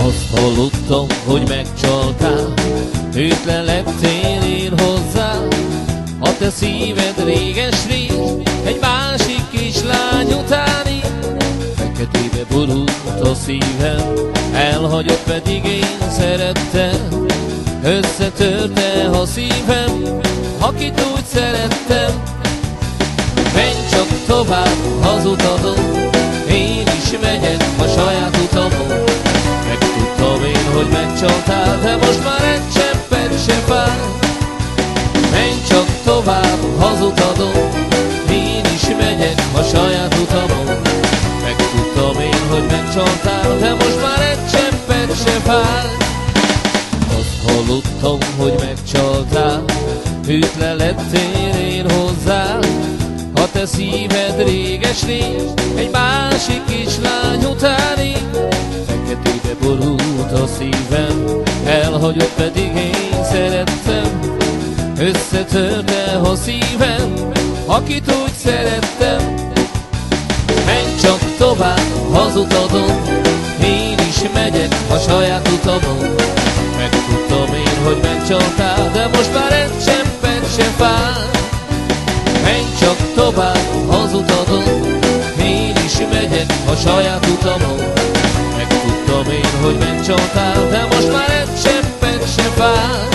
Azt hallottam, hogy megcsaltál, hűtlen lettél én hozzá. A te szíved réges-rég, egy másik kislány utáni. Feketébe borult a szívem, elhagyott pedig én szerettem. Összetörte a szívem, akit úgy szerettem. Menj csak tovább az utadon, én is megyek a saját utamon. Megtudtam én, hogy megcsaltál, de most már egy cseppet se fáj. Menj csak tovább az utadon, én is megyek a saját utamon. Megtudtam én, hogy megcsaltál, de most már egy cseppet se fáj. Azt hallottam, hogy megcsaltál, hűtlen lettél én hozzá. A te szíved réges-rég, egy másik kislány utáni. Feketébe borult a szívem, elhagyott pedig én szerettem. Összetörte a szívem, akit úgy szerettem. Menj csak tovább az utadon, én is megyek a saját utamon. Megtudtam én, hogy megcsaltál, de most már egy cseppet se fáj. Menj csak tovább az utadon, én is megyek a saját utamon. Megtudtam én, hogy megcsaltál, de most már egy cseppet se fáj.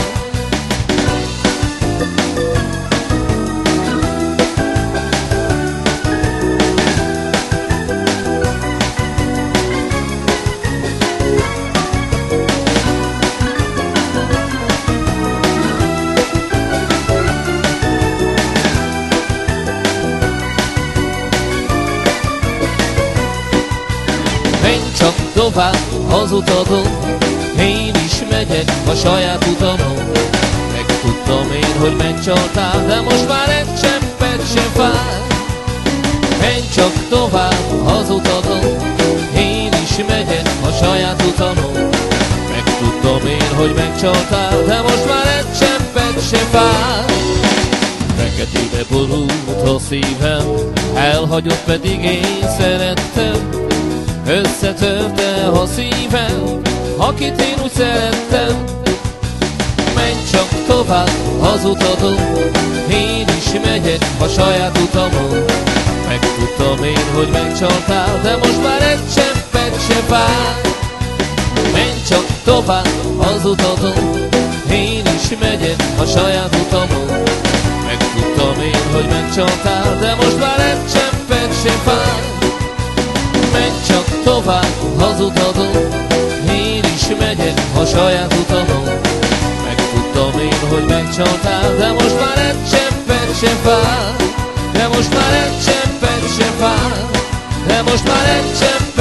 Menj csak tovább az utadon, én is megyek a saját utamon. Megtudtam én, hogy megcsaltál, de most már egy cseppet se fáj. Menj csak tovább az utadon, én is megyek a saját utamon. Megtudtam én, hogy megcsaltál, de most már egy cseppet se fáj. Feketébe borult a szívem, elhagyott pedig én szerettem. Összetörte a szívem, akit én úgy szerettem. Menj csak tovább az utadon, én is megyek a saját utamon. Megtudtam én, hogy megcsaltál, de most már egy cseppet se fáj. Menj csak tovább az utadon, én is megyek a saját utamon. Megtudtam én, hogy megcsaltál, de most már egy cseppet se fáj. Menj csak tovább az utadon, én is megyek a saját utamon. Megtudtam én, hogy megcsaltál, de most már egy cseppet se fáj. De most már egy cseppet se fáj. De most már egy cseppet